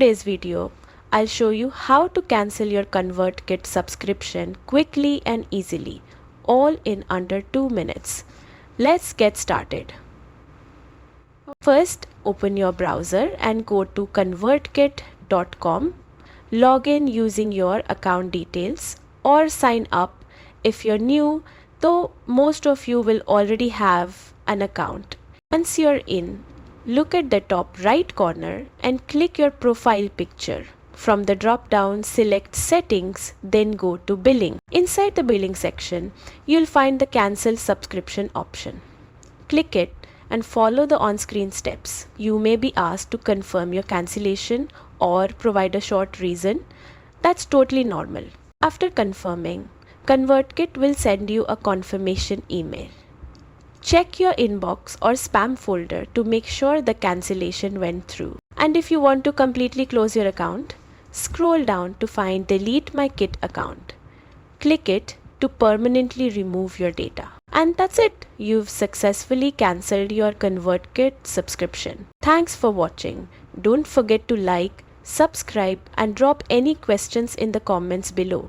today's video, I'll show you how to cancel your ConvertKit subscription quickly and easily, all in under 2 minutes. Let's get started. First, open your browser and go to convertkit.com. Log in using your account details or sign up if you're new, though most of you will already have an account. Once you're in, look at the top right corner and click your profile picture. From the drop down, select Settings, then go to Billing. Inside the Billing section, you'll find the Cancel Subscription option. Click it and follow the on-screen steps. You may be asked to confirm your cancellation or provide a short reason. That's totally normal. After confirming, ConvertKit will send you a confirmation email. Check your inbox or spam folder to make sure the cancellation went through. And if you want to completely close your account, scroll down to find Delete My Kit account. Click it to permanently remove your data. And that's it. You've successfully cancelled your ConvertKit subscription. Thanks for watching. Don't forget to like, subscribe, and drop any questions in the comments below.